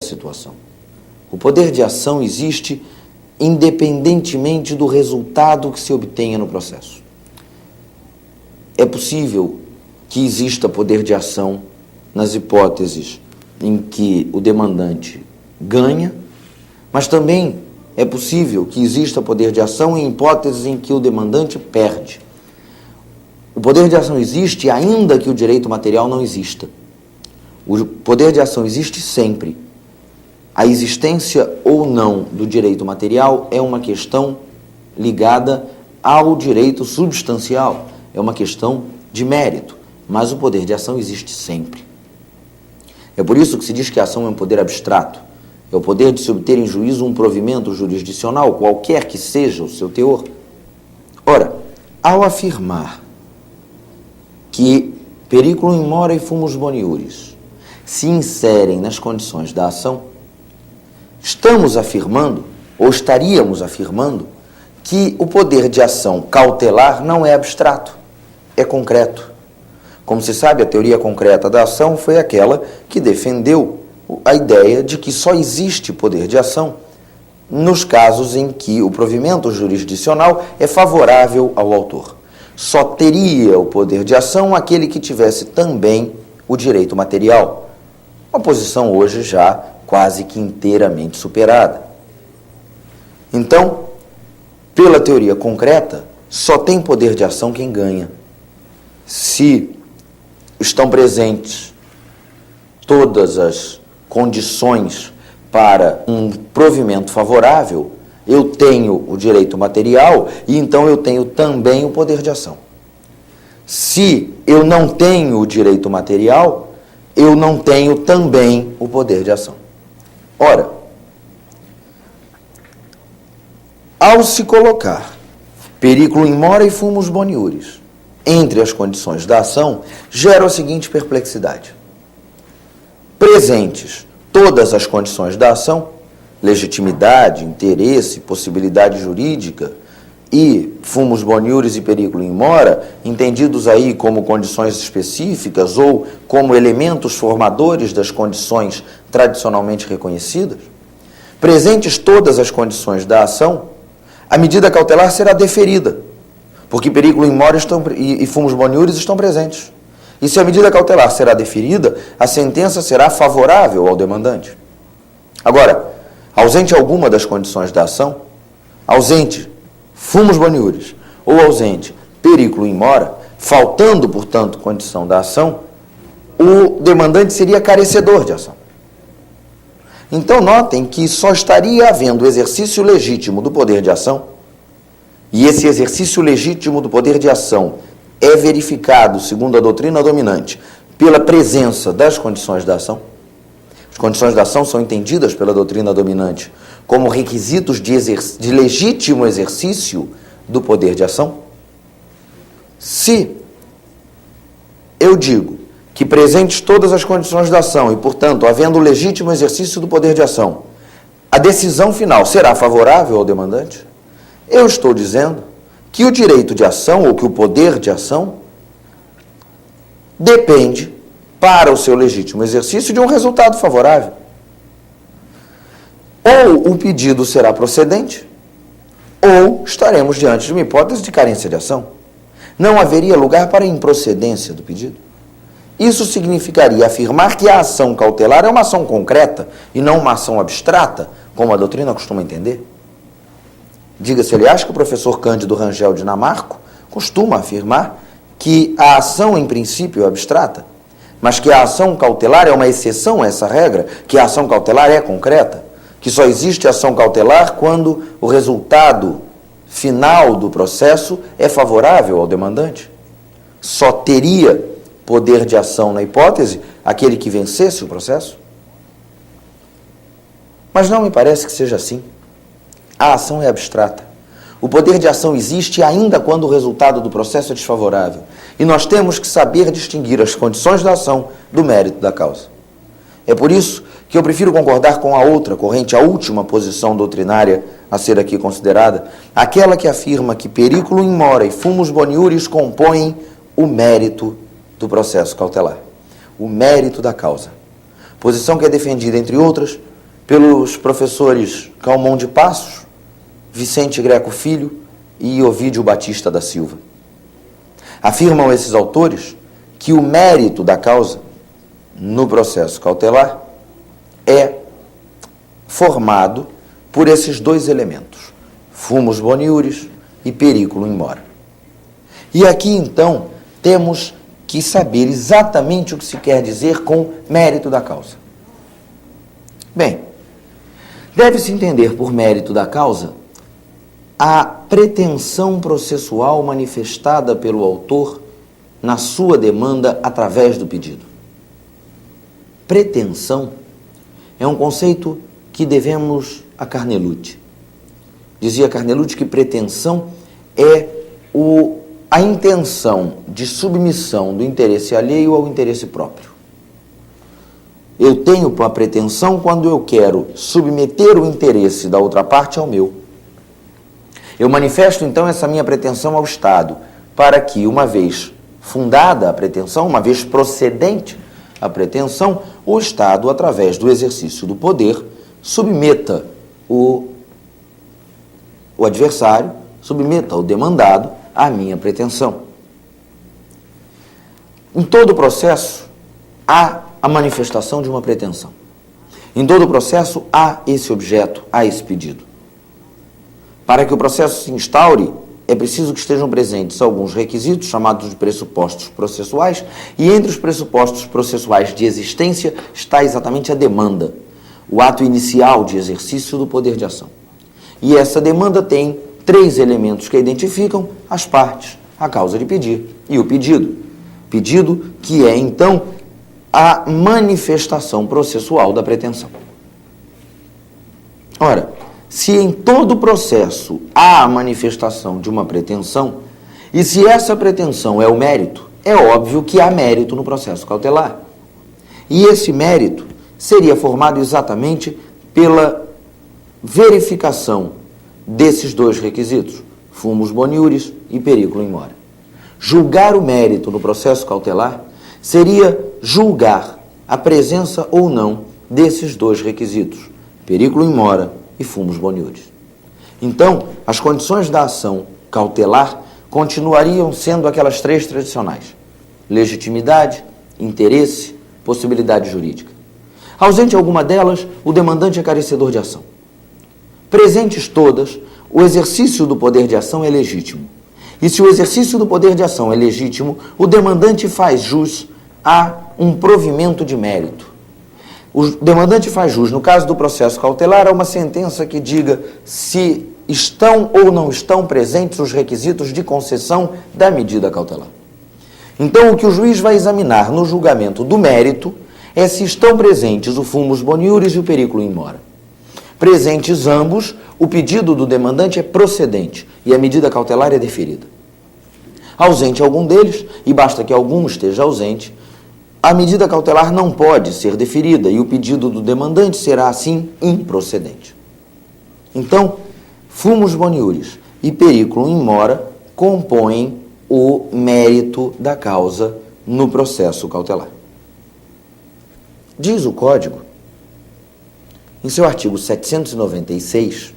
situação. O poder de ação existe independentemente do resultado que se obtenha no processo. É possível que exista poder de ação nas hipóteses em que o demandante ganha, mas também é possível que exista poder de ação em hipóteses em que o demandante perde. O poder de ação existe ainda que o direito material não exista. O poder de ação existe sempre. A existência ou não do direito material é uma questão ligada ao direito substancial, é uma questão de mérito, mas o poder de ação existe sempre. É por isso que se diz que a ação é um poder abstrato, é o poder de se obter em juízo um provimento jurisdicional, qualquer que seja o seu teor. Ora, ao afirmar que periculum in mora e fumus boniuris se inserem nas condições da ação, estamos afirmando, ou estaríamos afirmando, que o poder de ação cautelar não é abstrato, é concreto. Como se sabe, a teoria concreta da ação foi aquela que defendeu a ideia de que só existe poder de ação nos casos em que o provimento jurisdicional é favorável ao autor. Só teria o poder de ação aquele que tivesse também o direito material. Uma posição hoje já quase que inteiramente superada. Então, pela teoria concreta, só tem poder de ação quem ganha. Se estão presentes todas as condições para um provimento favorável, eu tenho o direito material e então eu tenho também o poder de ação. Se eu não tenho o direito material, eu não tenho também o poder de ação. Ora, ao se colocar periculum in mora e fumus boniuris entre as condições da ação, gera a seguinte perplexidade. Presentes todas as condições da ação, legitimidade, interesse, possibilidade jurídica e fumus boniuris e periculum in mora, entendidos aí como condições específicas ou como elementos formadores das condições tradicionalmente reconhecidas, presentes todas as condições da ação, a medida cautelar será deferida, porque periculum in mora e fumus boniuris estão presentes. E se a medida cautelar será deferida, a sentença será favorável ao demandante. Agora, ausente alguma das condições da ação, ausente fumus boniuris ou ausente periculum in mora, faltando, portanto, condição da ação, o demandante seria carecedor de ação. Então, notem que só estaria havendo o exercício legítimo do poder de ação, e esse exercício legítimo do poder de ação é verificado, segundo a doutrina dominante, pela presença das condições da ação. As condições da ação são entendidas pela doutrina dominante como requisitos de legítimo exercício do poder de ação. Se eu digo que presentes todas as condições da ação e, portanto, havendo o legítimo exercício do poder de ação, a decisão final será favorável ao demandante, eu estou dizendo que o direito de ação ou que o poder de ação depende, para o seu legítimo exercício, de um resultado favorável. Ou o pedido será procedente, ou estaremos diante de uma hipótese de carência de ação. Não haveria lugar para a improcedência do pedido. Isso significaria afirmar que a ação cautelar é uma ação concreta e não uma ação abstrata, como a doutrina costuma entender. Diga-se, aliás, que o professor Cândido Rangel Dinamarco costuma afirmar que a ação, em princípio, é abstrata, mas que a ação cautelar é uma exceção a essa regra, que a ação cautelar é concreta, que só existe ação cautelar quando o resultado final do processo é favorável ao demandante. Só teria poder de ação na hipótese aquele que vencesse o processo? Mas não me parece que seja assim. A ação é abstrata. O poder de ação existe ainda quando o resultado do processo é desfavorável. E nós temos que saber distinguir as condições da ação do mérito da causa. É por isso que eu prefiro concordar com a outra corrente, a última posição doutrinária a ser aqui considerada, aquela que afirma que periculum in mora e fumus boniuris compõem o mérito do processo cautelar, o mérito da causa. Posição que é defendida, entre outras, pelos professores Calmon de Passos, Vicente Greco Filho e Ovídio Batista da Silva. Afirmam esses autores que o mérito da causa no processo cautelar é formado por esses dois elementos, fumus boniuris e periculum in mora. E aqui, então, temos que saber exatamente o que se quer dizer com mérito da causa. Bem, deve-se entender por mérito da causa a pretensão processual manifestada pelo autor na sua demanda através do pedido. Pretensão é um conceito que devemos a Carnelucci. Dizia Carnelucci que pretensão é a intenção de submissão do interesse alheio ao interesse próprio. Eu tenho uma pretensão quando eu quero submeter o interesse da outra parte ao meu. Eu manifesto, então, essa minha pretensão ao Estado, para que, uma vez fundada a pretensão, uma vez procedente a pretensão, o Estado, através do exercício do poder, submeta o adversário, submeta o demandado à minha pretensão. Em todo o processo, há a manifestação de uma pretensão. Em todo o processo, há esse objeto, há esse pedido. Para que o processo se instaure, é preciso que estejam presentes alguns requisitos, chamados de pressupostos processuais, e entre os pressupostos processuais de existência está exatamente a demanda, o ato inicial de exercício do poder de ação. E essa demanda tem 3 elementos que identificam as partes, a causa de pedir e o pedido. Pedido que é, então, a manifestação processual da pretensão. Ora, se em todo o processo há a manifestação de uma pretensão, e se essa pretensão é o mérito, é óbvio que há mérito no processo cautelar. E esse mérito seria formado exatamente pela verificação desses 2 requisitos, fumus boniuris e periculum in mora. Julgar o mérito no processo cautelar seria julgar a presença ou não desses 2 requisitos, periculum in mora e fumus boniuris. Então, as condições da ação cautelar continuariam sendo aquelas 3 tradicionais: legitimidade, interesse, possibilidade jurídica. Ausente alguma delas, o demandante é carecedor de ação. Presentes todas, o exercício do poder de ação é legítimo. E se o exercício do poder de ação é legítimo, o demandante faz jus a um provimento de mérito. O demandante faz jus, no caso do processo cautelar, a uma sentença que diga se estão ou não estão presentes os requisitos de concessão da medida cautelar. Então, o que o juiz vai examinar no julgamento do mérito é se estão presentes o fumus boniuris e o periculum in mora. Presentes ambos, o pedido do demandante é procedente e a medida cautelar é deferida. Ausente algum deles, e basta que algum esteja ausente, a medida cautelar não pode ser deferida e o pedido do demandante será, assim, improcedente. Então, fumus boniuris e periculum in mora compõem o mérito da causa no processo cautelar. Diz o Código, em seu artigo 796,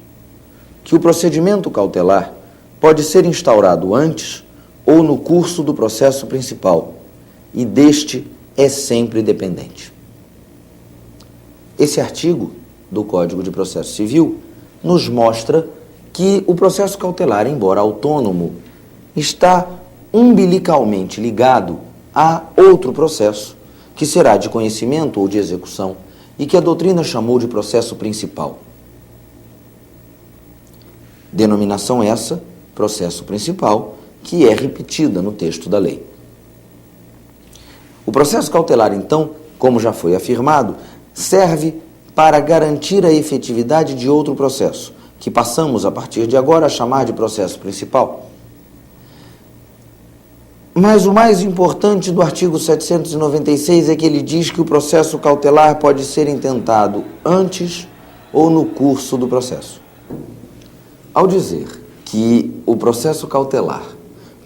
que o procedimento cautelar pode ser instaurado antes ou no curso do processo principal, e deste é sempre dependente. Esse artigo do Código de Processo Civil nos mostra que o processo cautelar, embora autônomo, está umbilicalmente ligado a outro processo, que será de conhecimento ou de execução, e que a doutrina chamou de processo principal. Denominação essa, processo principal, que é repetida no texto da lei. O processo cautelar, então, como já foi afirmado, serve para garantir a efetividade de outro processo, que passamos a partir de agora a chamar de processo principal. Mas o mais importante do artigo 796 é que ele diz que o processo cautelar pode ser intentado antes ou no curso do processo. Ao dizer que o processo cautelar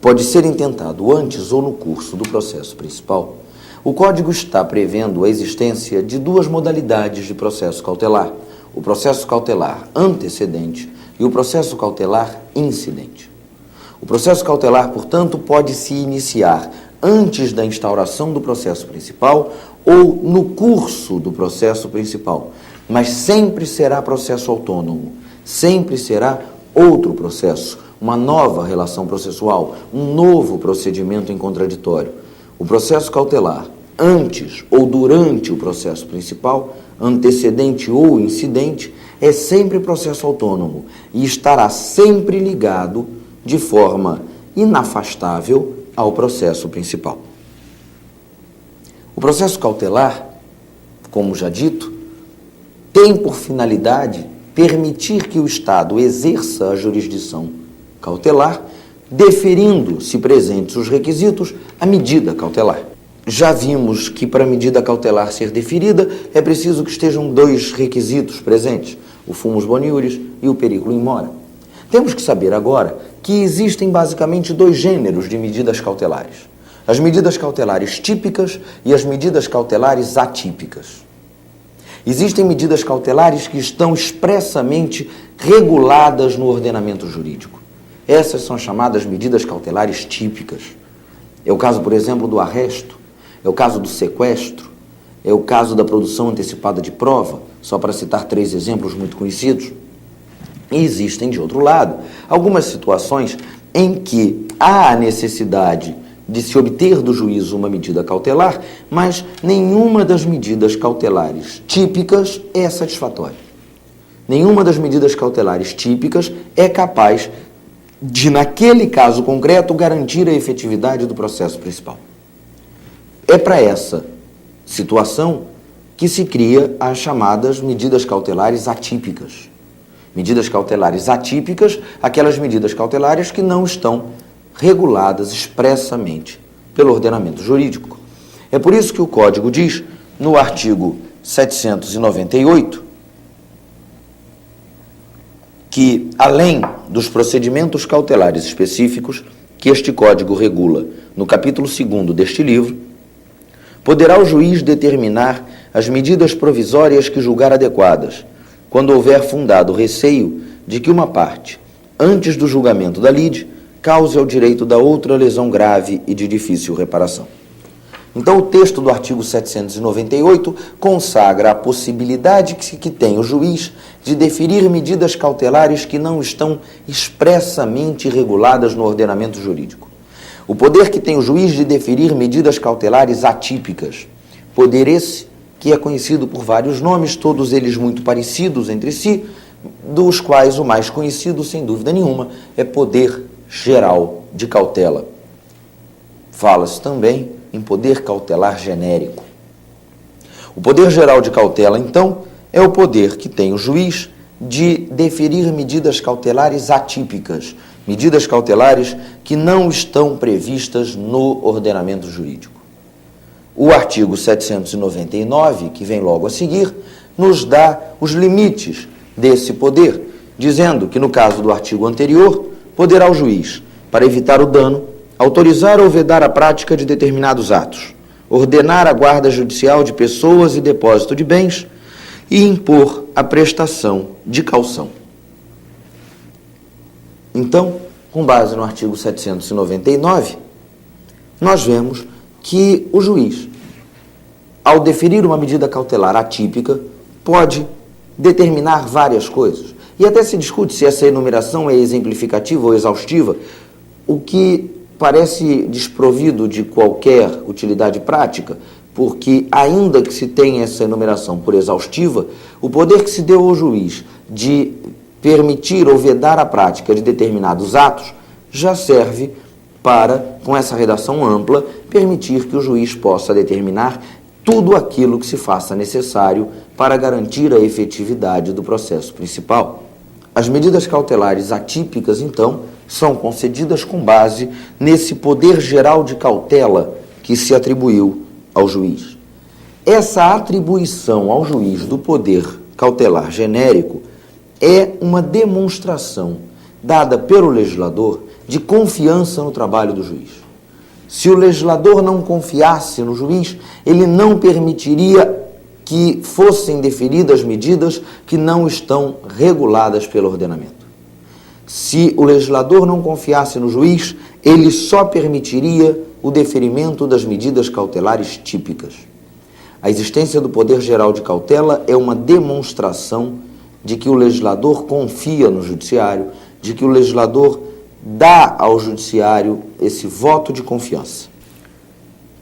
pode ser intentado antes ou no curso do processo principal, o Código está prevendo a existência de 2 modalidades de processo cautelar, o processo cautelar antecedente e o processo cautelar incidente. O processo cautelar, portanto, pode se iniciar antes da instauração do processo principal ou no curso do processo principal, mas sempre será processo autônomo, sempre será outro processo, uma nova relação processual, um novo procedimento em contraditório. O processo cautelar, antes ou durante o processo principal, antecedente ou incidente, é sempre processo autônomo e estará sempre ligado de forma inafastável ao processo principal. O processo cautelar, como já dito, tem por finalidade permitir que o Estado exerça a jurisdição cautelar, deferindo, se presentes os requisitos, a medida cautelar. Já vimos que para a medida cautelar ser deferida é preciso que estejam dois requisitos presentes, o fumus boniuris e o periculo in mora. Temos que saber agora que existem basicamente dois gêneros de medidas cautelares: as medidas cautelares típicas e as medidas cautelares atípicas. Existem medidas cautelares que estão expressamente reguladas no ordenamento jurídico. Essas são chamadas medidas cautelares típicas. É o caso, por exemplo, do arresto, é o caso do sequestro, é o caso da produção antecipada de prova, só para citar 3 exemplos muito conhecidos. E existem, de outro lado, algumas situações em que há a necessidade de se obter do juízo uma medida cautelar, mas nenhuma das medidas cautelares típicas é satisfatória. Nenhuma das medidas cautelares típicas é capaz de, naquele caso concreto, garantir a efetividade do processo principal. É para essa situação que se cria as chamadas medidas cautelares atípicas. Medidas cautelares atípicas, aquelas medidas cautelares que não estão reguladas expressamente pelo ordenamento jurídico. É por isso que o Código diz, no artigo 798, que, além dos procedimentos cautelares específicos que este Código regula no capítulo 2º deste livro, poderá o juiz determinar as medidas provisórias que julgar adequadas, quando houver fundado receio de que uma parte, antes do julgamento da lide, cause ao direito da outra lesão grave e de difícil reparação. Então, o texto do artigo 798 consagra a possibilidade que tem o juiz de deferir medidas cautelares que não estão expressamente reguladas no ordenamento jurídico. O poder que tem o juiz de deferir medidas cautelares atípicas, poder esse que é conhecido por vários nomes, todos eles muito parecidos entre si, dos quais o mais conhecido, sem dúvida nenhuma, é poder geral de cautela. Fala-se também em poder cautelar genérico. O poder geral de cautela, então, é o poder que tem o juiz de deferir medidas cautelares atípicas, medidas cautelares que não estão previstas no ordenamento jurídico. O artigo 799, que vem logo a seguir, nos dá os limites desse poder, dizendo que, no caso do artigo anterior, poderá o juiz, para evitar o dano, autorizar ou vedar a prática de determinados atos, ordenar a guarda judicial de pessoas e depósito de bens e impor a prestação de caução. Então, com base no artigo 799, nós vemos que o juiz, ao deferir uma medida cautelar atípica, pode determinar várias coisas. E até se discute se essa enumeração é exemplificativa ou exaustiva, o que parece desprovido de qualquer utilidade prática, porque, ainda que se tenha essa enumeração por exaustiva, o poder que se deu ao juiz de permitir ou vedar a prática de determinados atos já serve para, com essa redação ampla, permitir que o juiz possa determinar tudo aquilo que se faça necessário para garantir a efetividade do processo principal. As medidas cautelares atípicas, então, são concedidas com base nesse poder geral de cautela que se atribuiu ao juiz. Essa atribuição ao juiz do poder cautelar genérico é uma demonstração dada pelo legislador de confiança no trabalho do juiz. Se o legislador não confiasse no juiz, ele não permitiria que fossem deferidas medidas que não estão reguladas pelo ordenamento. Se o legislador não confiasse no juiz, ele só permitiria o deferimento das medidas cautelares típicas. A existência do poder geral de cautela é uma demonstração de que o legislador confia no judiciário, de que o legislador dá ao judiciário esse voto de confiança.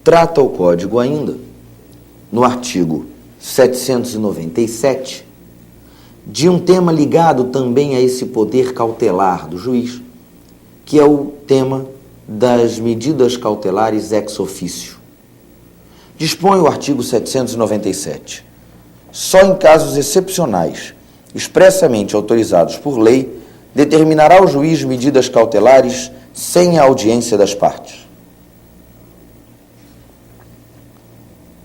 Trata o Código ainda, no artigo 797, de um tema ligado também a esse poder cautelar do juiz, que é o tema das medidas cautelares ex officio. Dispõe o artigo 797. Só em casos excepcionais, expressamente autorizados por lei, determinará o juiz medidas cautelares sem a audiência das partes.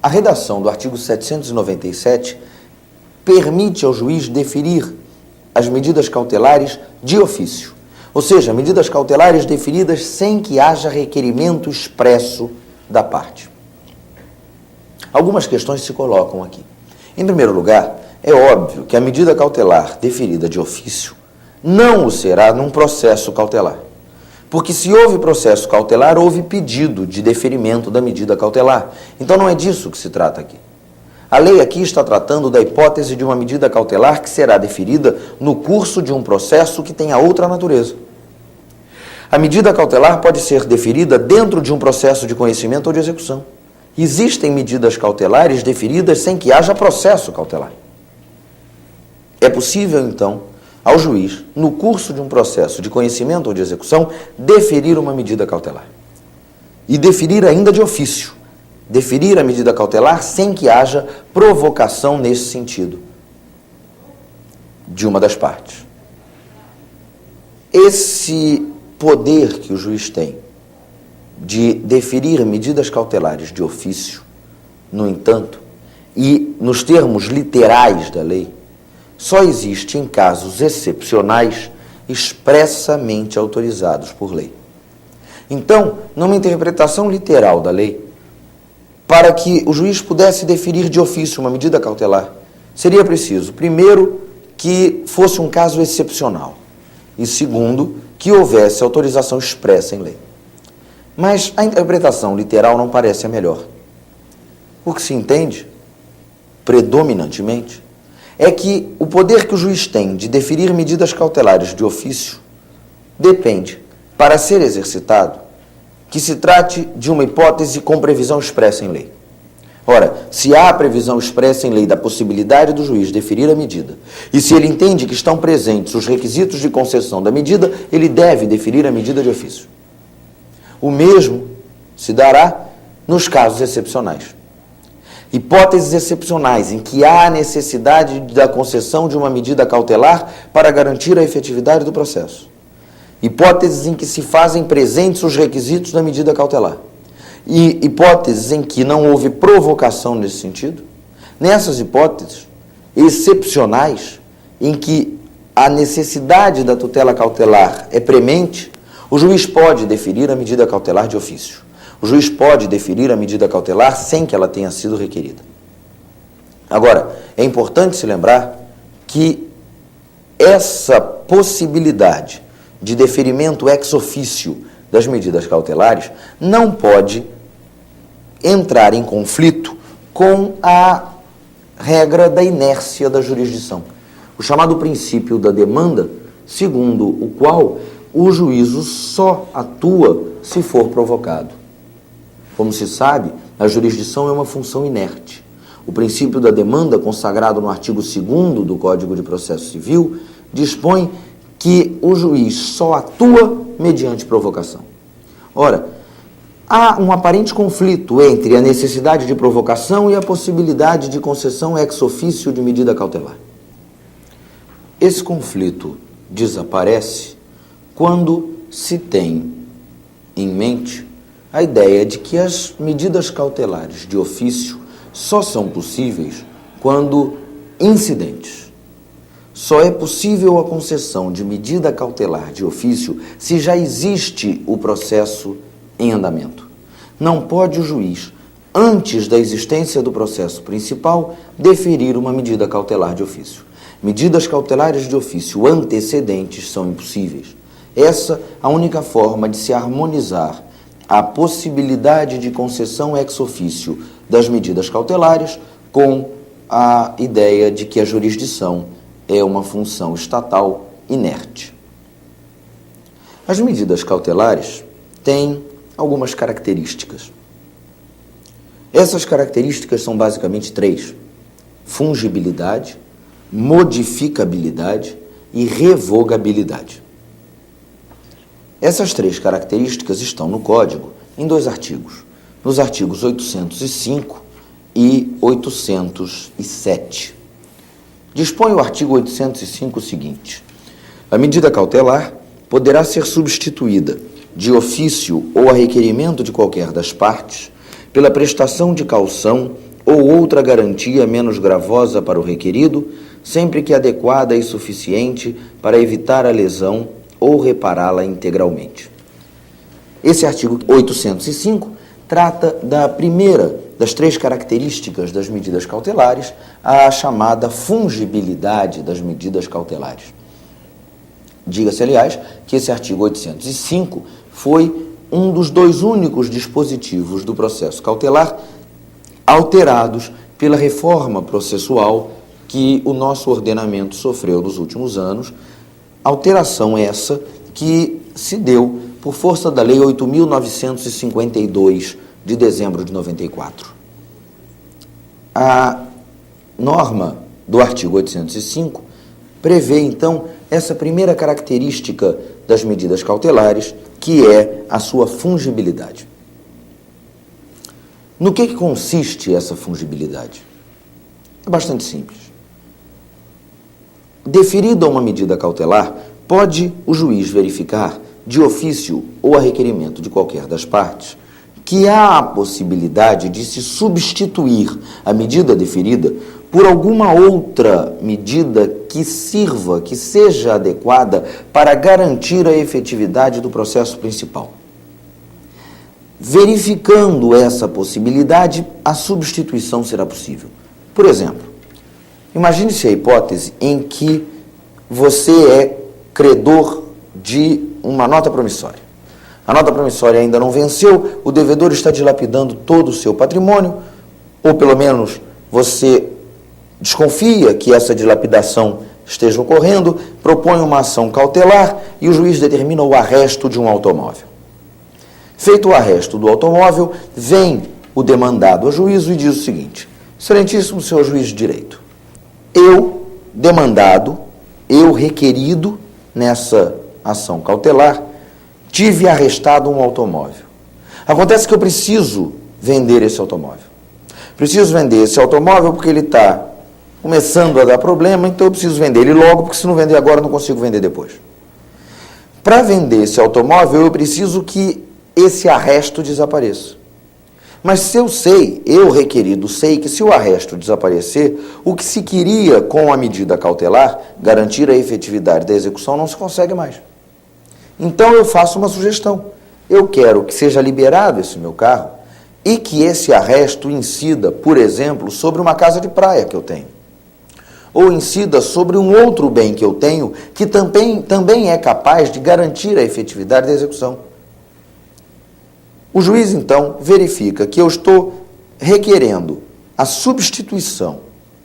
A redação do artigo 797 permite ao juiz deferir as medidas cautelares de ofício, ou seja, medidas cautelares deferidas sem que haja requerimento expresso da parte. Algumas questões se colocam aqui. Em primeiro lugar, é óbvio que a medida cautelar deferida de ofício não o será num processo cautelar. Porque se houve processo cautelar, houve pedido de deferimento da medida cautelar. Então não é disso que se trata aqui. A lei aqui está tratando da hipótese de uma medida cautelar que será deferida no curso de um processo que tenha outra natureza. A medida cautelar pode ser deferida dentro de um processo de conhecimento ou de execução. Existem medidas cautelares deferidas sem que haja processo cautelar. É possível, então, ao juiz, no curso de um processo de conhecimento ou de execução, deferir uma medida cautelar. E deferir ainda de ofício. Deferir a medida cautelar sem que haja provocação nesse sentido de uma das partes. Esse poder que o juiz tem de deferir medidas cautelares de ofício, no entanto, e nos termos literais da lei, só existe em casos excepcionais expressamente autorizados por lei. Então, numa interpretação literal da lei, para que o juiz pudesse deferir de ofício uma medida cautelar, seria preciso, primeiro, que fosse um caso excepcional e, segundo, que houvesse autorização expressa em lei. Mas a interpretação literal não parece a melhor. O que se entende, predominantemente, é que o poder que o juiz tem de deferir medidas cautelares de ofício depende, para ser exercitado, que se trate de uma hipótese com previsão expressa em lei. Ora, se há previsão expressa em lei da possibilidade do juiz deferir a medida, e se ele entende que estão presentes os requisitos de concessão da medida, ele deve deferir a medida de ofício. O mesmo se dará nos casos excepcionais. Hipóteses excepcionais em que há necessidade da concessão de uma medida cautelar para garantir a efetividade do processo. Hipóteses em que se fazem presentes os requisitos da medida cautelar. E hipóteses em que não houve provocação nesse sentido. Nessas hipóteses excepcionais, em que a necessidade da tutela cautelar é premente, o juiz pode deferir a medida cautelar de ofício. O juiz pode deferir a medida cautelar sem que ela tenha sido requerida. Agora, é importante se lembrar que essa possibilidade de deferimento ex officio das medidas cautelares não pode entrar em conflito com a regra da inércia da jurisdição. O chamado princípio da demanda, segundo o qual o juízo só atua se for provocado. Como se sabe, a jurisdição é uma função inerte. O princípio da demanda, consagrado no artigo 2º do Código de Processo Civil, dispõe que o juiz só atua mediante provocação. Ora, há um aparente conflito entre a necessidade de provocação e a possibilidade de concessão ex officio de medida cautelar. Esse conflito desaparece quando se tem em mente a ideia de que as medidas cautelares de ofício só são possíveis quando incidentes. Só é possível a concessão de medida cautelar de ofício se já existe o processo em andamento. Não pode o juiz, antes da existência do processo principal, deferir uma medida cautelar de ofício. Medidas cautelares de ofício antecedentes são impossíveis. Essa a única forma de se harmonizar a possibilidade de concessão ex officio das medidas cautelares com a ideia de que a jurisdição é uma função estatal inerte. As medidas cautelares têm algumas características. Essas características são basicamente três: fungibilidade, modificabilidade e revogabilidade. Essas três características estão no Código em dois artigos, nos artigos 805 e 807. Dispõe o artigo 805 o seguinte: a medida cautelar poderá ser substituída de ofício ou a requerimento de qualquer das partes pela prestação de caução ou outra garantia menos gravosa para o requerido, sempre que adequada e suficiente para evitar a lesão ou repará-la integralmente. Esse artigo 805 trata da primeira das três características das medidas cautelares, a chamada fungibilidade das medidas cautelares. Diga-se, aliás, que esse artigo 805 foi um dos dois únicos dispositivos do processo cautelar alterados pela reforma processual que o nosso ordenamento sofreu nos últimos anos, alteração essa que se deu por força da Lei 8.952, de dezembro de 94. A norma do artigo 805 prevê, então, essa primeira característica das medidas cautelares, que é a sua fungibilidade. No que consiste essa fungibilidade? É bastante simples. Deferida uma medida cautelar, pode o juiz verificar, de ofício ou a requerimento de qualquer das partes, que há a possibilidade de se substituir a medida deferida por alguma outra medida que sirva, que seja adequada para garantir a efetividade do processo principal. Verificando essa possibilidade, a substituição será possível. Por exemplo, imagine-se a hipótese em que você é credor de uma nota promissória. A nota promissória ainda não venceu, o devedor está dilapidando todo o seu patrimônio, ou pelo menos você desconfia que essa dilapidação esteja ocorrendo, propõe uma ação cautelar e o juiz determina o arresto de um automóvel. Feito o arresto do automóvel, vem o demandado a juízo e diz o seguinte: excelentíssimo senhor juiz de direito, eu, demandado, eu requerido nessa ação cautelar, tive arrestado um automóvel. Acontece que eu preciso vender esse automóvel. Preciso vender esse automóvel porque ele está começando a dar problema, então eu preciso vender ele logo, porque se não vender agora eu não consigo vender depois. Para vender esse automóvel, eu preciso que esse arresto desapareça. Mas se eu requerido sei que se o arresto desaparecer, o que se queria com a medida cautelar, garantir a efetividade da execução, não se consegue mais. Então eu faço uma sugestão. Eu quero que seja liberado esse meu carro e que esse arresto incida, por exemplo, sobre uma casa de praia que eu tenho. Ou incida sobre um outro bem que eu tenho que também é capaz de garantir a efetividade da execução. O juiz, então, verifica que eu estou requerendo a substituição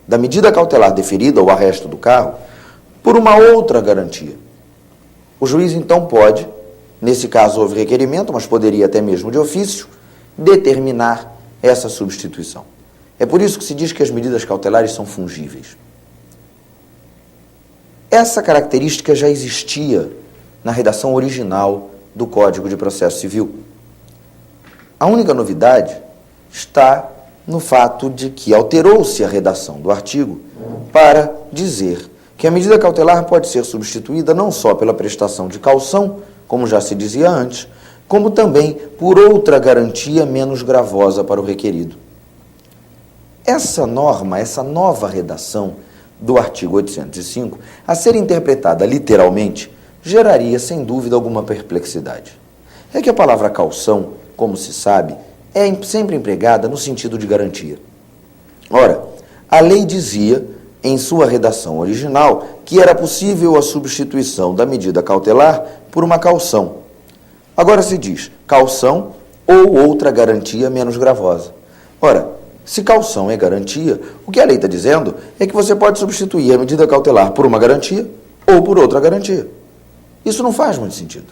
da medida cautelar deferida, ou arresto do carro, por uma outra garantia. O juiz, então, pode, nesse caso houve requerimento, mas poderia até mesmo de ofício, determinar essa substituição. É por isso que se diz que as medidas cautelares são fungíveis. Essa característica já existia na redação original do Código de Processo Civil. A única novidade está no fato de que alterou-se a redação do artigo para dizer que a medida cautelar pode ser substituída não só pela prestação de caução, como já se dizia antes, como também por outra garantia menos gravosa para o requerido. Essa norma, essa nova redação do artigo 805, a ser interpretada literalmente, geraria sem dúvida alguma perplexidade. É que a palavra caução, como se sabe, é sempre empregada no sentido de garantia. Ora, a lei dizia, em sua redação original, que era possível a substituição da medida cautelar por uma caução. Agora se diz caução ou outra garantia menos gravosa. Ora, se caução é garantia, o que a lei está dizendo é que você pode substituir a medida cautelar por uma garantia ou por outra garantia. Isso não faz muito sentido.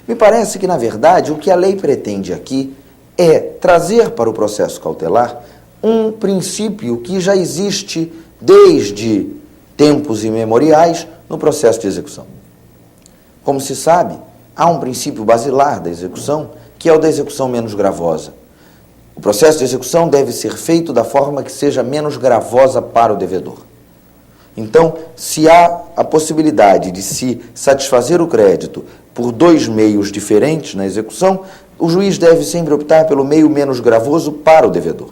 Me parece que, na verdade, o que a lei pretende aqui é trazer para o processo cautelar um princípio que já existe desde tempos imemoriais no processo de execução. Como se sabe, há um princípio basilar da execução, que é o da execução menos gravosa. O processo de execução deve ser feito da forma que seja menos gravosa para o devedor. Então, se há a possibilidade de se satisfazer o crédito por dois meios diferentes na execução, o juiz deve sempre optar pelo meio menos gravoso para o devedor.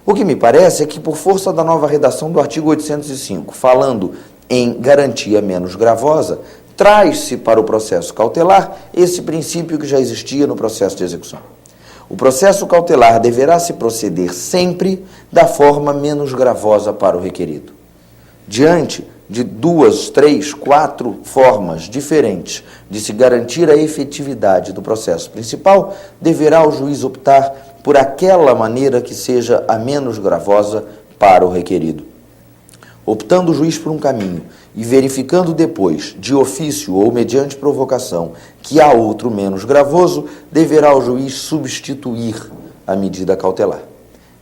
O que me parece é que, por força da nova redação do artigo 805, falando em garantia menos gravosa, traz-se para o processo cautelar esse princípio que já existia no processo de execução. O processo cautelar deverá se proceder sempre da forma menos gravosa para o requerido. Diante de 2, 3, 4 formas diferentes de se garantir a efetividade do processo principal, deverá o juiz optar por aquela maneira que seja a menos gravosa para o requerido. Optando o juiz por um caminho e verificando depois, de ofício ou mediante provocação, que há outro menos gravoso, deverá o juiz substituir a medida cautelar.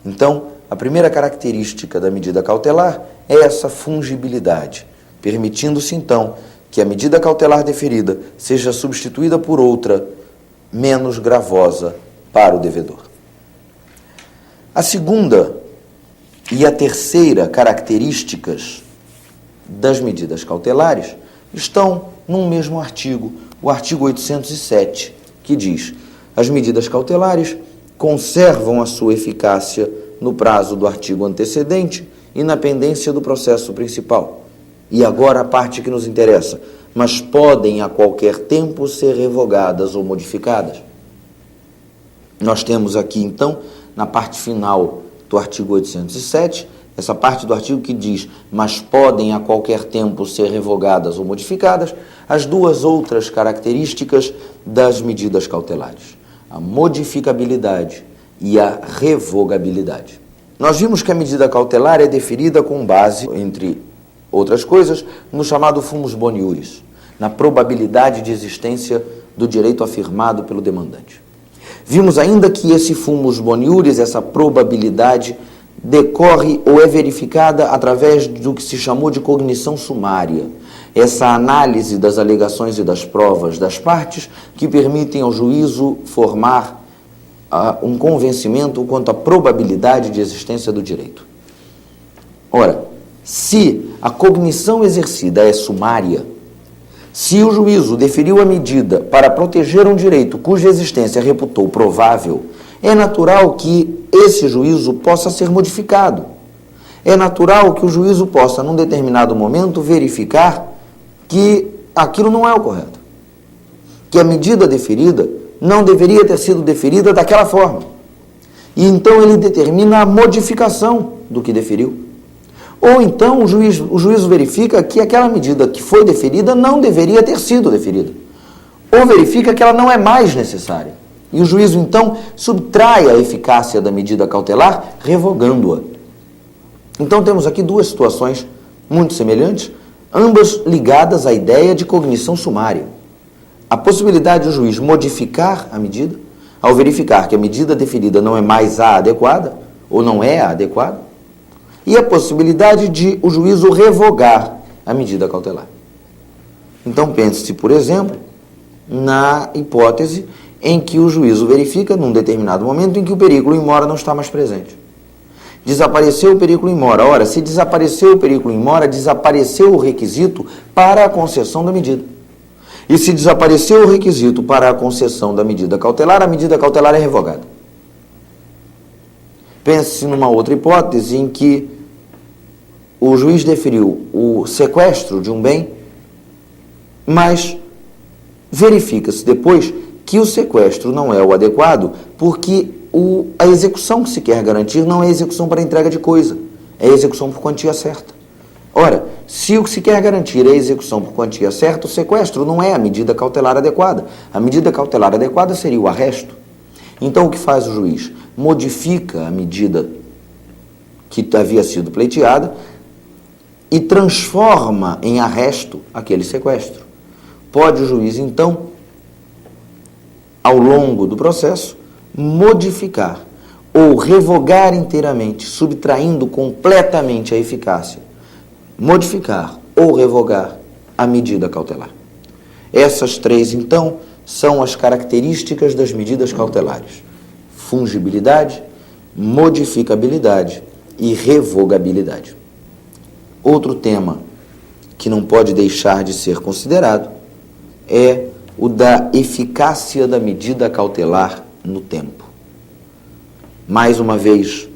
Então, a primeira característica da medida cautelar é essa fungibilidade, permitindo-se, então, que a medida cautelar deferida seja substituída por outra menos gravosa para o devedor. A segunda e a terceira características das medidas cautelares estão num mesmo artigo, o artigo 807, que diz: as medidas cautelares conservam a sua eficácia no prazo do artigo antecedente e na pendência do processo principal. E agora a parte que nos interessa, mas podem a qualquer tempo ser revogadas ou modificadas. Nós temos aqui, então, na parte final do artigo 807, essa parte do artigo que diz, mas podem a qualquer tempo ser revogadas ou modificadas, as duas outras características das medidas cautelares, a modificabilidade e a revogabilidade. Nós vimos que a medida cautelar é deferida com base, entre outras coisas, no chamado fumus boni iuris, na probabilidade de existência do direito afirmado pelo demandante. Vimos ainda que esse fumus boni iuris, essa probabilidade, decorre ou é verificada através do que se chamou de cognição sumária, essa análise das alegações e das provas das partes que permitem ao juízo formar um convencimento quanto à probabilidade de existência do direito. Ora, se a cognição exercida é sumária, se o juízo deferiu a medida para proteger um direito cuja existência reputou provável, é natural que esse juízo possa ser modificado. É natural que o juízo possa, num determinado momento, verificar que aquilo não é o correto. Que a medida deferida não deveria ter sido deferida daquela forma. E então ele determina a modificação do que deferiu. Ou então o juízo verifica que aquela medida que foi deferida não deveria ter sido deferida. Ou verifica que ela não é mais necessária. E o juízo, então, subtrai a eficácia da medida cautelar, revogando-a. Então, temos aqui duas situações muito semelhantes, ambas ligadas à ideia de cognição sumária. A possibilidade do juiz modificar a medida, ao verificar que a medida deferida não é mais a adequada, ou não é a adequada, e a possibilidade de o juízo revogar a medida cautelar. Então, pense-se, por exemplo, na hipótese em que o juízo verifica, num determinado momento, em que o perigo in mora não está mais presente. Desapareceu o perigo in mora. Ora, se desapareceu o perigo in mora, desapareceu o requisito para a concessão da medida. E se desapareceu o requisito para a concessão da medida cautelar, a medida cautelar é revogada. Pense-se numa outra hipótese em que o juiz deferiu o sequestro de um bem, mas verifica-se depois que o sequestro não é o adequado porque a execução que se quer garantir não é execução para entrega de coisa, é execução por quantia certa. Ora, se o que se quer garantir é a execução por quantia certa, o sequestro não é a medida cautelar adequada. A medida cautelar adequada seria o arresto. Então, o que faz o juiz? Modifica a medida que havia sido pleiteada e transforma em arresto aquele sequestro. Pode o juiz, então, ao longo do processo, modificar ou revogar inteiramente, subtraindo completamente a eficácia, modificar ou revogar a medida cautelar. Essas três, então, são as características das medidas cautelares: fungibilidade, modificabilidade e revogabilidade. Outro tema que não pode deixar de ser considerado é o da eficácia da medida cautelar no tempo. Mais uma vez,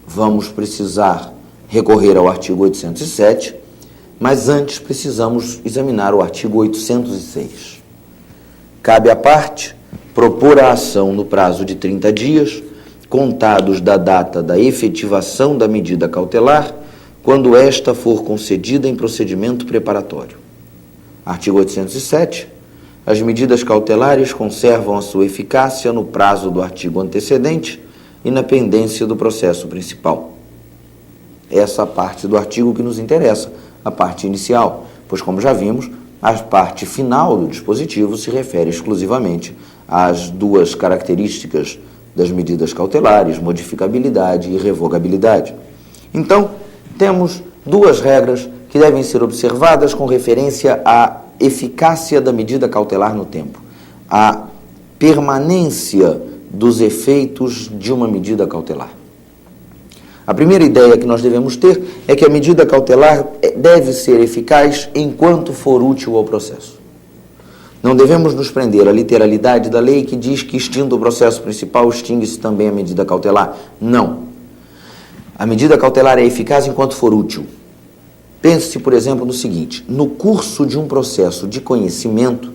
vamos precisar recorrer ao artigo 807, mas antes precisamos examinar o artigo 806. Cabe à parte propor a ação no prazo de 30 dias, contados da data da efetivação da medida cautelar, quando esta for concedida em procedimento preparatório. Artigo 807. As medidas cautelares conservam a sua eficácia no prazo do artigo antecedente e na pendência do processo principal. Essa parte do artigo que nos interessa, a parte inicial, pois, como já vimos, a parte final do dispositivo se refere exclusivamente às duas características das medidas cautelares, modificabilidade e revogabilidade. Então, temos duas regras que devem ser observadas com referência à eficácia da medida cautelar no tempo, a permanência dos efeitos de uma medida cautelar. A primeira ideia que nós devemos ter é que a medida cautelar deve ser eficaz enquanto for útil ao processo. Não devemos nos prender à literalidade da lei que diz que, extinto o processo principal, extingue-se também a medida cautelar. Não. A medida cautelar é eficaz enquanto for útil. Pense, por exemplo, no seguinte: no curso de um processo de conhecimento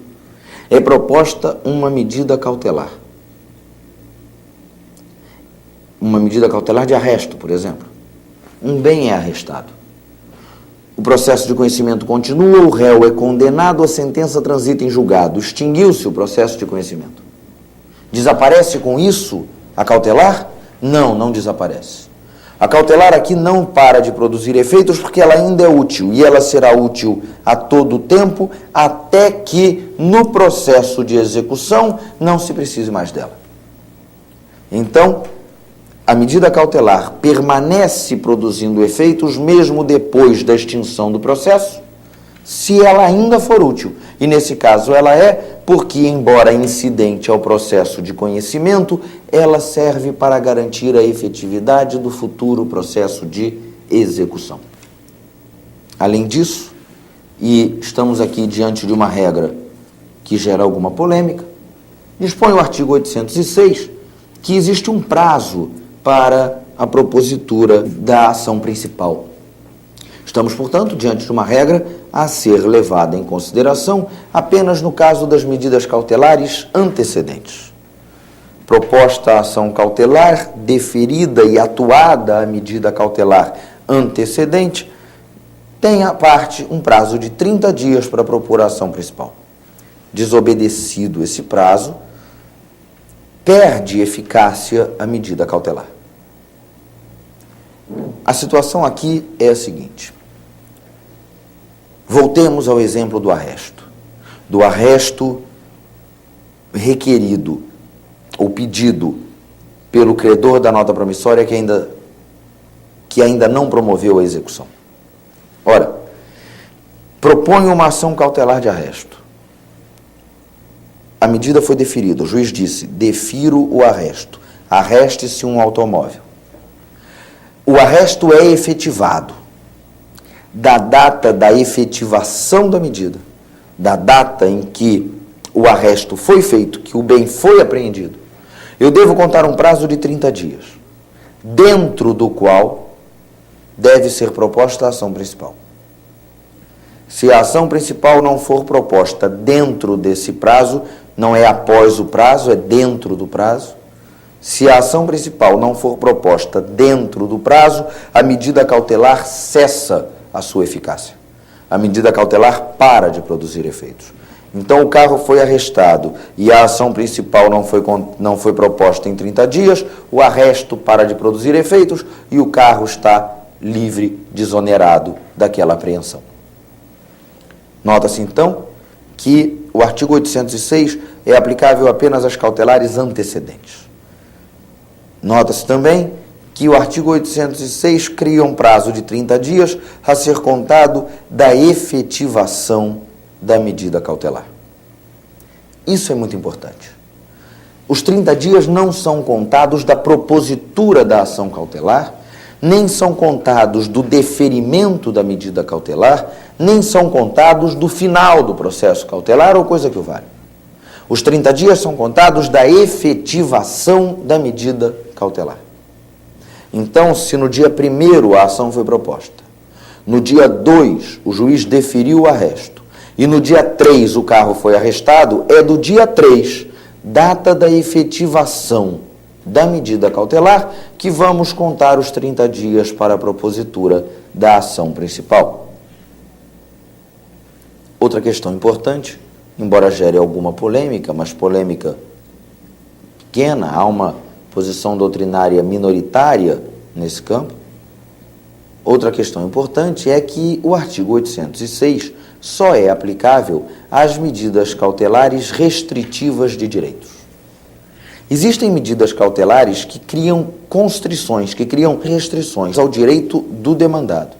é proposta uma medida cautelar. Uma medida cautelar de arresto, por exemplo. Um bem é arrestado. O processo de conhecimento continua, o réu é condenado, a sentença transita em julgado. Extinguiu-se o processo de conhecimento. Desaparece com isso a cautelar? Não, não desaparece. A cautelar aqui não para de produzir efeitos porque ela ainda é útil, e ela será útil a todo o tempo até que, no processo de execução, não se precise mais dela. Então, a medida cautelar permanece produzindo efeitos mesmo depois da extinção do processo, se ela ainda for útil. E nesse caso ela é porque, embora incidente ao processo de conhecimento, ela serve para garantir a efetividade do futuro processo de execução. Além disso, e estamos aqui diante de uma regra que gera alguma polêmica, dispõe o artigo 806 que existe um prazo para a propositura da ação principal. Estamos, portanto, diante de uma regra a ser levada em consideração apenas no caso das medidas cautelares antecedentes. Proposta a ação cautelar, deferida e atuada a medida cautelar antecedente, tem à parte um prazo de 30 dias para propor a ação principal. Desobedecido esse prazo, perde eficácia a medida cautelar. A situação aqui é a seguinte. Voltemos ao exemplo do arresto. Do arresto requerido ou pedido pelo credor da nota promissória que ainda não promoveu a execução. Ora, propõe uma ação cautelar de arresto. A medida foi deferida. O juiz disse: defiro o arresto. Arreste-se um automóvel. O arresto é efetivado da data da efetivação da medida, da data em que o arresto foi feito, que o bem foi apreendido. Eu devo contar um prazo de 30 dias, dentro do qual deve ser proposta a ação principal. Se a ação principal não for proposta dentro desse prazo, não é após o prazo, é dentro do prazo. Se a ação principal não for proposta dentro do prazo, a medida cautelar cessa a sua eficácia. A medida cautelar para de produzir efeitos. Então, o carro foi arrestado e a ação principal não foi proposta em 30 dias, o arresto para de produzir efeitos e o carro está livre, desonerado daquela apreensão. Nota-se, então, que o artigo 806 é aplicável apenas às cautelares antecedentes. Nota-se também que o artigo 806 cria um prazo de 30 dias a ser contado da efetivação da medida cautelar. Isso é muito importante. Os 30 dias não são contados da propositura da ação cautelar, nem são contados do deferimento da medida cautelar, nem são contados do final do processo cautelar ou coisa que o valha. Os 30 dias são contados da efetivação da medida cautelar. Então, se no dia 1º a ação foi proposta, no dia 2 o juiz deferiu o arresto e no dia 3 o carro foi arrestado, é do dia 3, data da efetivação da medida cautelar, que vamos contar os 30 dias para a propositura da ação principal. Outra questão importante, embora gere alguma polêmica, mas polêmica pequena, há uma posição doutrinária minoritária nesse campo. Outra questão importante é que o artigo 806 só é aplicável às medidas cautelares restritivas de direitos. Existem medidas cautelares que criam constrições, que criam restrições ao direito do demandado,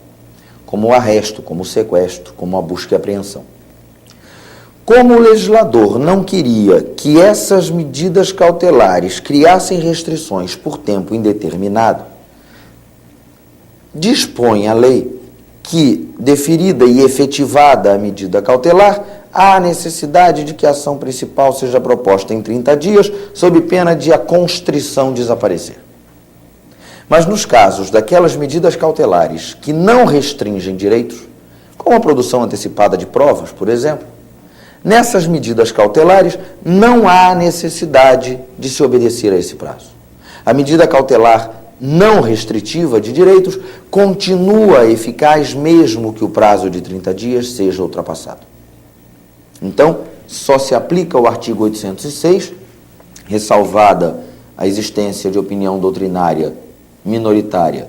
como o arresto, como o sequestro, como a busca e apreensão. Como o legislador não queria que essas medidas cautelares criassem restrições por tempo indeterminado, dispõe a lei que, deferida e efetivada a medida cautelar, há necessidade de que a ação principal seja proposta em 30 dias, sob pena de a constrição desaparecer. Mas nos casos daquelas medidas cautelares que não restringem direitos, como a produção antecipada de provas, por exemplo, nessas medidas cautelares não há necessidade de se obedecer a esse prazo. A medida cautelar não restritiva de direitos continua eficaz mesmo que o prazo de 30 dias seja ultrapassado. Então, só se aplica o artigo 806, ressalvada a existência de opinião doutrinária minoritária.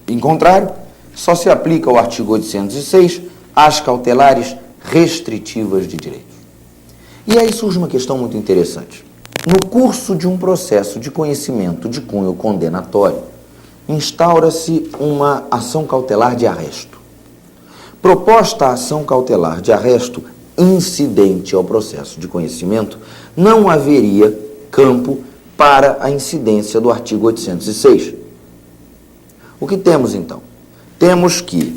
Em contrário, só se aplica o artigo 806 às cautelares restritivas de direitos. E aí surge uma questão muito interessante. No curso de um processo de conhecimento de cunho condenatório, instaura-se uma ação cautelar de arresto. Proposta a ação cautelar de arresto incidente ao processo de conhecimento, não haveria campo para a incidência do artigo 806. O que temos, então? Temos que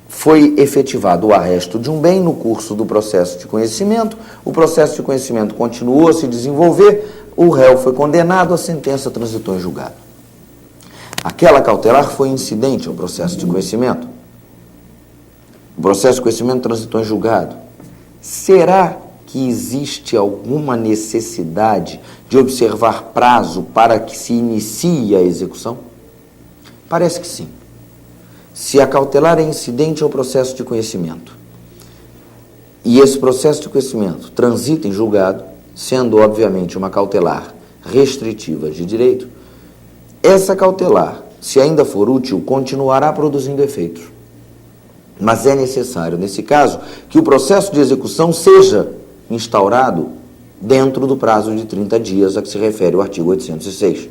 foi efetivado o arresto de um bem no curso do processo de conhecimento, o processo de conhecimento continuou a se desenvolver, o réu foi condenado, a sentença transitou em julgado. Aquela cautelar foi incidente ao processo de conhecimento. O processo de conhecimento transitou em julgado. Será que existe alguma necessidade de observar prazo para que se inicie a execução? Parece que sim. Se a cautelar é incidente ao processo de conhecimento e esse processo de conhecimento transita em julgado, sendo obviamente uma cautelar restritiva de direito, essa cautelar, se ainda for útil, continuará produzindo efeitos. Mas é necessário, nesse caso, que o processo de execução seja instaurado dentro do prazo de 30 dias a que se refere o artigo 806.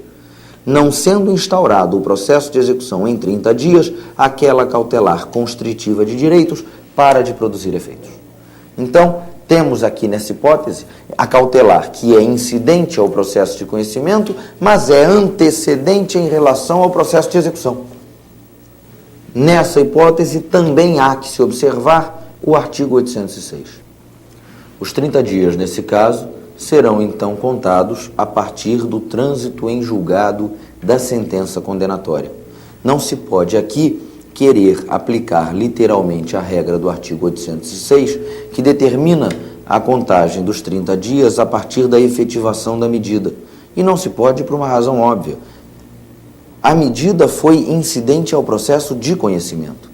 Não sendo instaurado o processo de execução em 30 dias, aquela cautelar constritiva de direitos para de produzir efeitos. Então, temos aqui nessa hipótese a cautelar que é incidente ao processo de conhecimento, mas é antecedente em relação ao processo de execução. Nessa hipótese, também há que se observar o artigo 806. Os 30 dias, nesse caso, serão então contados a partir do trânsito em julgado da sentença condenatória. Não se pode aqui querer aplicar literalmente a regra do artigo 806, que determina a contagem dos 30 dias a partir da efetivação da medida. E não se pode por uma razão óbvia. A medida foi incidente ao processo de conhecimento.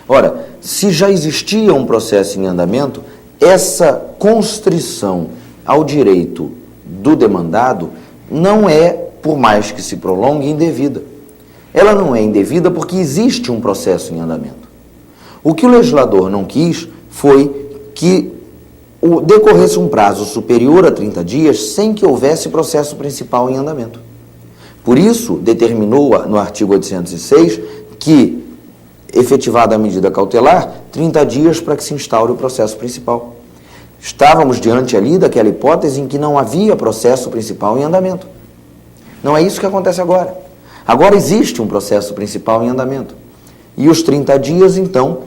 Ora, se já existia um processo em andamento, essa constrição ao direito do demandado não é, por mais que se prolongue, indevida. Ela não é indevida porque existe um processo em andamento. O que o legislador não quis foi que decorresse um prazo superior a 30 dias sem que houvesse processo principal em andamento. Por isso, determinou no artigo 806 que, efetivada a medida cautelar, 30 dias para que se instaure o processo principal. Estávamos diante ali daquela hipótese em que não havia processo principal em andamento. Não é isso que acontece agora. Agora existe um processo principal em andamento. E os 30 dias, então,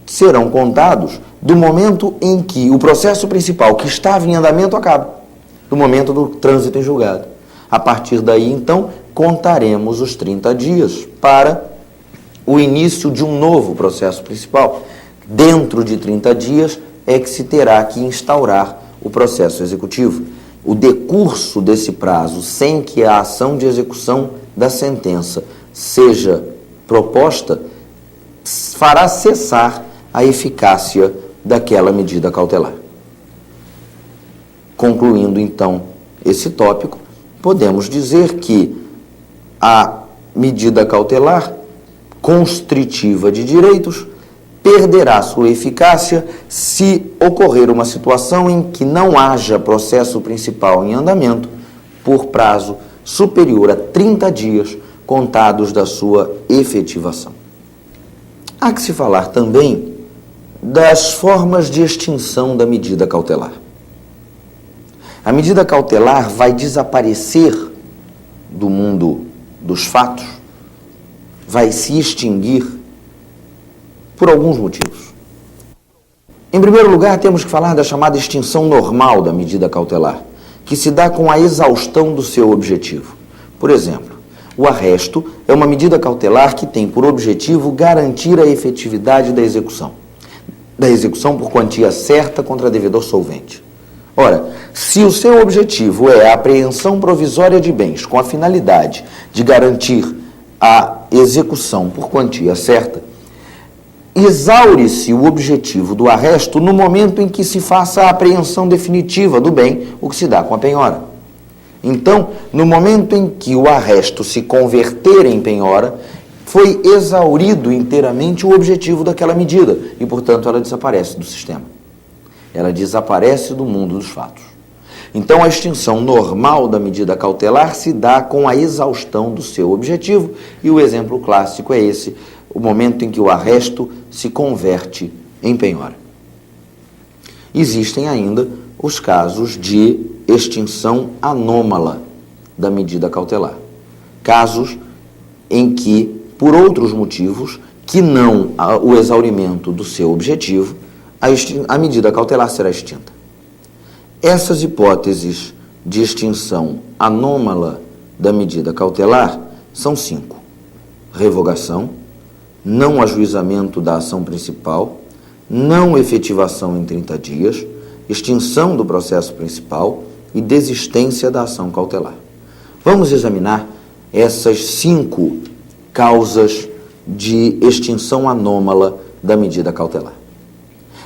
serão contados do momento em que o processo principal que estava em andamento acaba, do momento do trânsito em julgado. A partir daí, então, contaremos os 30 dias para o início de um novo processo principal. Dentro de 30 dias é que se terá que instaurar o processo executivo. O decurso desse prazo, sem que a ação de execução da sentença seja proposta, fará cessar a eficácia daquela medida cautelar. Concluindo, então, esse tópico, podemos dizer que a medida cautelar constritiva de direitos perderá sua eficácia se ocorrer uma situação em que não haja processo principal em andamento por prazo superior a 30 dias contados da sua efetivação. Há que se falar também das formas de extinção da medida cautelar. A medida cautelar vai desaparecer do mundo dos fatos, vai se extinguir por alguns motivos. Em primeiro lugar, temos que falar da chamada extinção normal da medida cautelar, que se dá com a exaustão do seu objetivo. Por exemplo, o arresto é uma medida cautelar que tem por objetivo garantir a efetividade da execução por quantia certa contra devedor solvente. Ora, se o seu objetivo é a apreensão provisória de bens com a finalidade de garantir a execução por quantia certa, exaure-se o objetivo do arresto no momento em que se faça a apreensão definitiva do bem, o que se dá com a penhora. Então, no momento em que o arresto se converter em penhora, foi exaurido inteiramente o objetivo daquela medida e, portanto, ela desaparece do sistema. Ela desaparece do mundo dos fatos. Então, a extinção normal da medida cautelar se dá com a exaustão do seu objetivo e o exemplo clássico é esse, o momento em que o arresto se converte em penhora. Existem ainda os casos de extinção anômala da medida cautelar. Casos em que, por outros motivos, que não o exaurimento do seu objetivo, a medida cautelar será extinta. Essas hipóteses de extinção anômala da medida cautelar são 5. Revogação, não ajuizamento da ação principal, não efetivação em 30 dias, extinção do processo principal e desistência da ação cautelar. Vamos examinar essas 5 causas de extinção anômala da medida cautelar.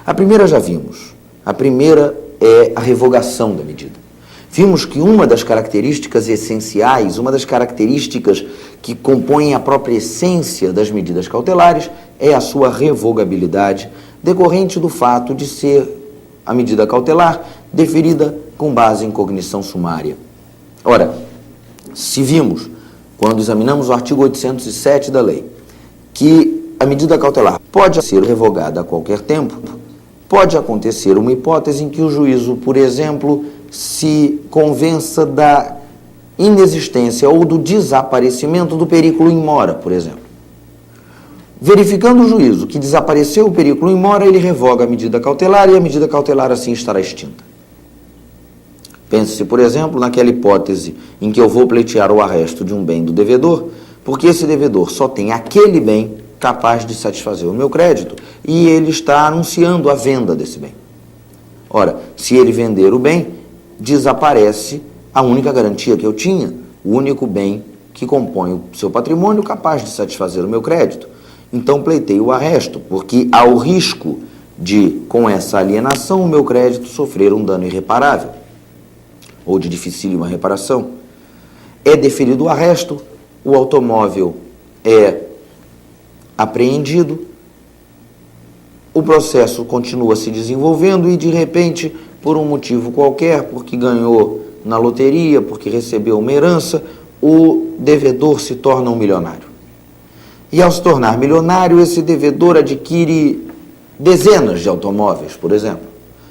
A primeira já vimos. A primeira é a revogação da medida. Vimos que uma das características essenciais, uma das características que compõem a própria essência das medidas cautelares é a sua revogabilidade, decorrente do fato de ser a medida cautelar deferida com base em cognição sumária. Ora, se vimos, quando examinamos o artigo 807 da lei, que a medida cautelar pode ser revogada a qualquer tempo, pode acontecer uma hipótese em que o juízo, por exemplo, se convença da inexistência ou do desaparecimento do perículo in mora, por exemplo. Verificando o juízo que desapareceu o perículo in mora, ele revoga a medida cautelar e a medida cautelar assim estará extinta. Pense-se, por exemplo, naquela hipótese em que eu vou pleitear o arresto de um bem do devedor, porque esse devedor só tem aquele bem capaz de satisfazer o meu crédito e ele está anunciando a venda desse bem. Ora, se ele vender o bem, desaparece a única garantia que eu tinha, o único bem que compõe o seu patrimônio capaz de satisfazer o meu crédito. Então pleitei o arresto, porque há o risco de, com essa alienação, o meu crédito sofrer um dano irreparável, ou de dificílima reparação. É deferido o arresto, o automóvel é apreendido, o processo continua se desenvolvendo e, de repente, por um motivo qualquer, porque ganhou na loteria, porque recebeu uma herança, o devedor se torna um milionário. E, ao se tornar milionário, esse devedor adquire dezenas de automóveis, por exemplo.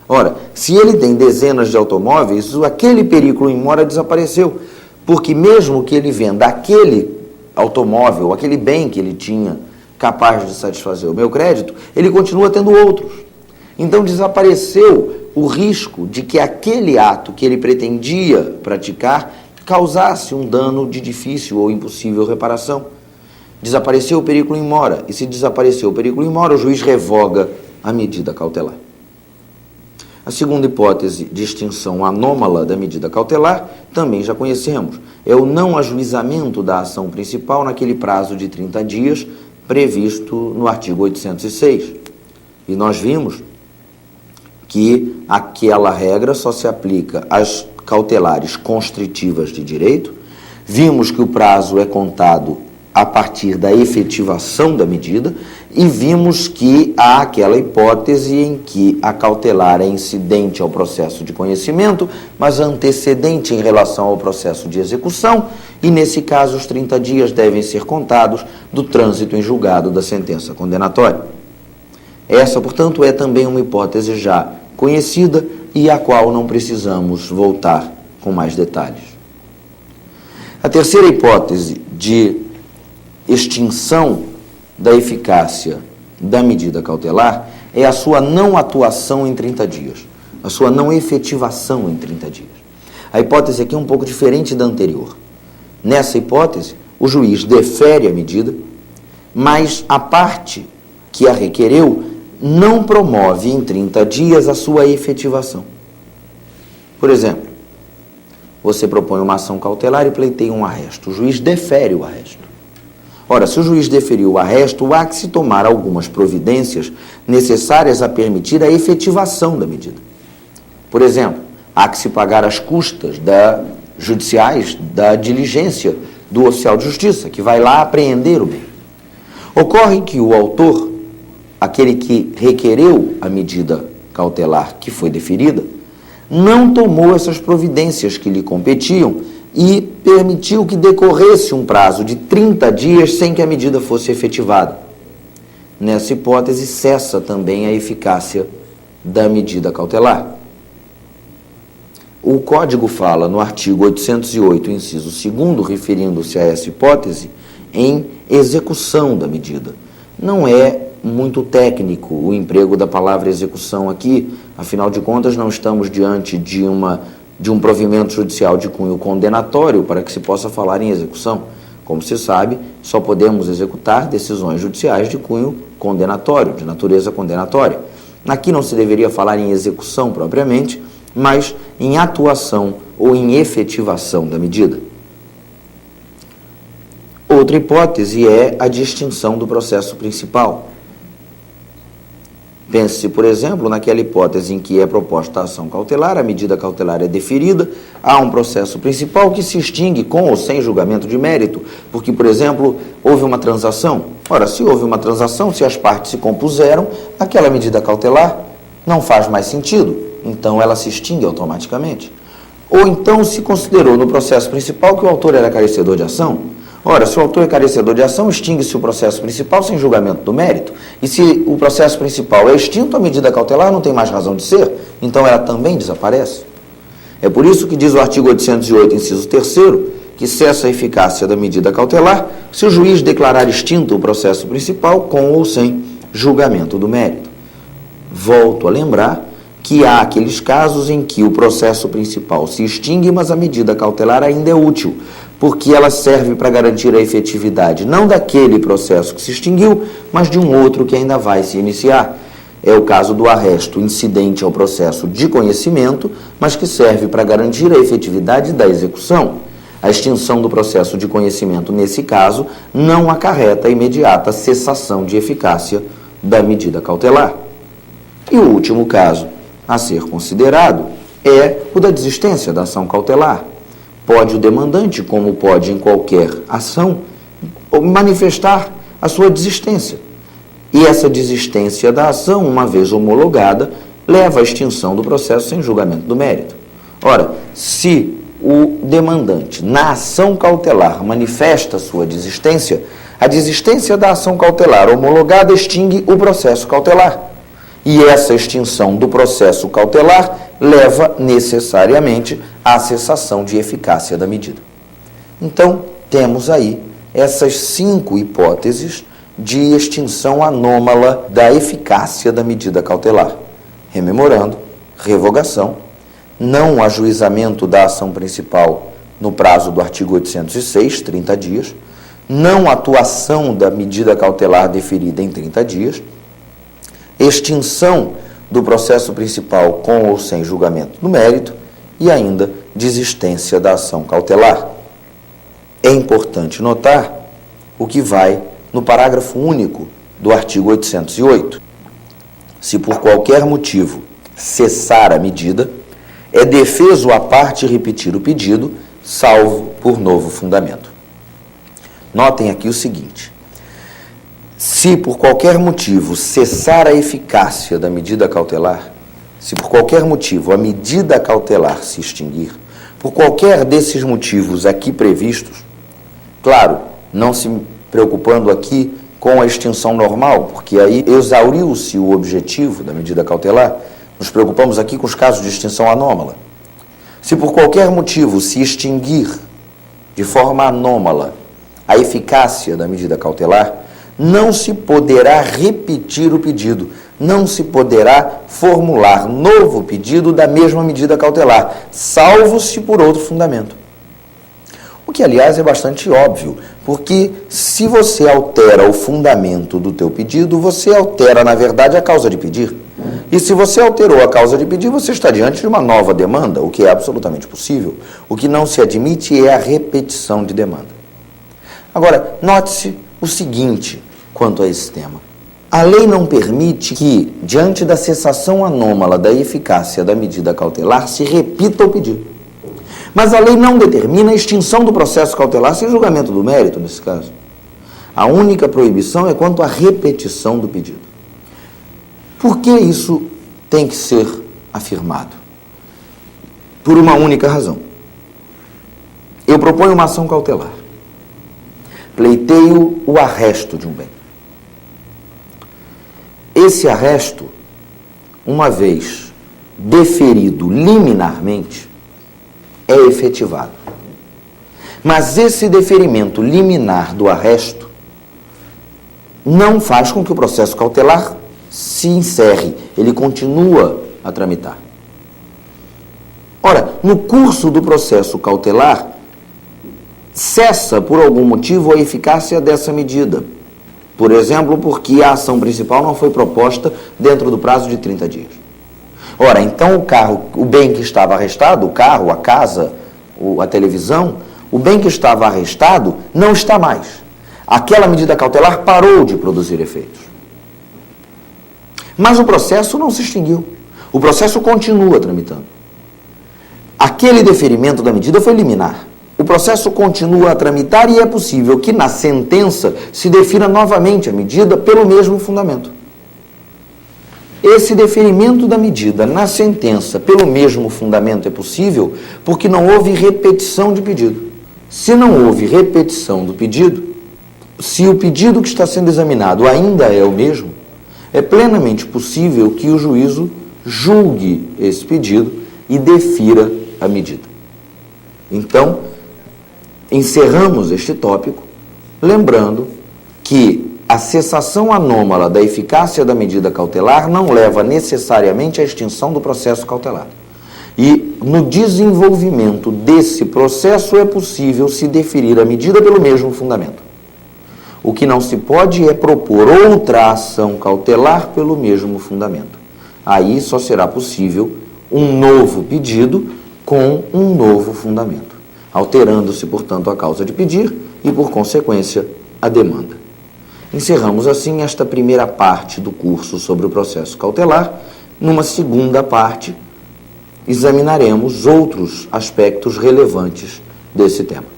Ora, se ele tem dezenas de automóveis, aquele perículo in mora desapareceu, porque mesmo que ele venda aquele automóvel, aquele bem que ele tinha capaz de satisfazer o meu crédito, ele continua tendo outros. Então desapareceu o risco de que aquele ato que ele pretendia praticar causasse um dano de difícil ou impossível reparação. Desapareceu o perículo in mora, e se desapareceu o perículo in mora, o juiz revoga a medida cautelar. A segunda hipótese de extinção anômala da medida cautelar, também já conhecemos, é o não ajuizamento da ação principal naquele prazo de 30 dias previsto no artigo 806. E nós vimos que aquela regra só se aplica às cautelares constritivas de direito. Vimos que o prazo é contado a partir da efetivação da medida e vimos que há aquela hipótese em que a cautelar é incidente ao processo de conhecimento, mas antecedente em relação ao processo de execução, e nesse caso os 30 dias devem ser contados do trânsito em julgado da sentença condenatória. Essa, portanto, é também uma hipótese já conhecida e à qual não precisamos voltar com mais detalhes. A terceira hipótese de extinção da eficácia da medida cautelar é a sua não atuação em 30 dias, a sua não efetivação em 30 dias. A hipótese aqui é um pouco diferente da anterior. Nessa hipótese, o juiz defere a medida, mas a parte que a requereu não promove em 30 dias a sua efetivação. Por exemplo, você propõe uma ação cautelar e pleiteia um arresto. O juiz defere o arresto. Ora, se o juiz deferiu o arresto, há que se tomar algumas providências necessárias a permitir a efetivação da medida. Por exemplo, há que se pagar as custas judiciais da diligência do oficial de justiça, que vai lá apreender o bem. Ocorre que o autor, aquele que requereu a medida cautelar que foi deferida, não tomou essas providências que lhe competiam e permitiu que decorresse um prazo de 30 dias sem que a medida fosse efetivada. Nessa hipótese, cessa também a eficácia da medida cautelar. O Código fala, no artigo 808, inciso 2º, referindo-se a essa hipótese, em execução da medida. Não é muito técnico o emprego da palavra execução aqui, afinal de contas não estamos diante de um provimento judicial de cunho condenatório para que se possa falar em execução. Como se sabe, só podemos executar decisões judiciais de cunho condenatório, de natureza condenatória. Aqui não se deveria falar em execução propriamente, mas em atuação ou em efetivação da medida. Outra hipótese é a de extinção do processo principal. Pense, por exemplo, naquela hipótese em que é proposta a ação cautelar, a medida cautelar é deferida, há um processo principal que se extingue com ou sem julgamento de mérito, porque, por exemplo, houve uma transação. Ora, se houve uma transação, se as partes se compuseram, aquela medida cautelar não faz mais sentido, então ela se extingue automaticamente. Ou então se considerou no processo principal que o autor era carecedor de ação. Ora, se o autor é carecedor de ação, extingue-se o processo principal sem julgamento do mérito. E se o processo principal é extinto, a medida cautelar não tem mais razão de ser, então ela também desaparece. É por isso que diz o artigo 808, inciso 3º, que cessa a eficácia da medida cautelar se o juiz declarar extinto o processo principal com ou sem julgamento do mérito. Volto a lembrar que há aqueles casos em que o processo principal se extingue, mas a medida cautelar ainda é útil, porque ela serve para garantir a efetividade, não daquele processo que se extinguiu, mas de um outro que ainda vai se iniciar. É o caso do arresto incidente ao processo de conhecimento, mas que serve para garantir a efetividade da execução. A extinção do processo de conhecimento, nesse caso, não acarreta a imediata cessação de eficácia da medida cautelar. E o último caso a ser considerado é o da desistência da ação cautelar. Pode o demandante, como pode em qualquer ação, manifestar a sua desistência. E essa desistência da ação, uma vez homologada, leva à extinção do processo sem julgamento do mérito. Ora, se o demandante, na ação cautelar, manifesta sua desistência, a desistência da ação cautelar homologada extingue o processo cautelar. E essa extinção do processo cautelar leva necessariamente à cessação de eficácia da medida. Então, temos aí essas 5 hipóteses de extinção anômala da eficácia da medida cautelar. Rememorando, revogação, não ajuizamento da ação principal no prazo do artigo 806, 30 dias, não atuação da medida cautelar deferida em 30 dias, extinção do processo principal com ou sem julgamento do mérito e ainda desistência da ação cautelar. É importante notar o que vai no parágrafo único do artigo 808. Se por qualquer motivo cessar a medida, é defeso à parte repetir o pedido, salvo por novo fundamento. Notem aqui o seguinte: se por qualquer motivo cessar a eficácia da medida cautelar, se por qualquer motivo a medida cautelar se extinguir, por qualquer desses motivos aqui previstos, claro, não se preocupando aqui com a extinção normal, porque aí exauriu-se o objetivo da medida cautelar, nos preocupamos aqui com os casos de extinção anômala. Se por qualquer motivo se extinguir de forma anômala a eficácia da medida cautelar, não se poderá repetir o pedido, não se poderá formular novo pedido da mesma medida cautelar, salvo-se por outro fundamento. O que, aliás, é bastante óbvio, porque se você altera o fundamento do teu pedido, você altera, na verdade, a causa de pedir. E se você alterou a causa de pedir, você está diante de uma nova demanda, o que é absolutamente possível. O que não se admite é a repetição de demanda. Agora, note-se o seguinte quanto a esse tema. A lei não permite que, diante da cessação anômala da eficácia da medida cautelar, se repita o pedido. Mas a lei não determina a extinção do processo cautelar sem julgamento do mérito, nesse caso. A única proibição é quanto à repetição do pedido. Por que isso tem que ser afirmado? Por uma única razão. Eu proponho uma ação cautelar. Pleiteio o arresto de um bem. Esse arresto, uma vez deferido liminarmente, é efetivado. Mas esse deferimento liminar do arresto não faz com que o processo cautelar se encerre, ele continua a tramitar. Ora, no curso do processo cautelar, cessa por algum motivo a eficácia dessa medida. Por exemplo, porque a ação principal não foi proposta dentro do prazo de 30 dias. Ora, então o bem que estava arrestado, o carro, a casa, a televisão, o bem que estava arrestado não está mais. Aquela medida cautelar parou de produzir efeitos. Mas o processo não se extinguiu. O processo continua tramitando. Aquele deferimento da medida foi liminar. O processo continua a tramitar e é possível que na sentença se defira novamente a medida pelo mesmo fundamento. Esse deferimento da medida na sentença pelo mesmo fundamento é possível porque não houve repetição de pedido. Se não houve repetição do pedido, se o pedido que está sendo examinado ainda é o mesmo, é plenamente possível que o juízo julgue esse pedido e defira a medida. Então, encerramos este tópico lembrando que a cessação anômala da eficácia da medida cautelar não leva necessariamente à extinção do processo cautelar. E no desenvolvimento desse processo é possível se deferir a medida pelo mesmo fundamento. O que não se pode é propor outra ação cautelar pelo mesmo fundamento. Aí só será possível um novo pedido com um novo fundamento, alterando-se, portanto, a causa de pedir e, por consequência, a demanda. Encerramos assim esta primeira parte do curso sobre o processo cautelar. Numa segunda parte, examinaremos outros aspectos relevantes desse tema.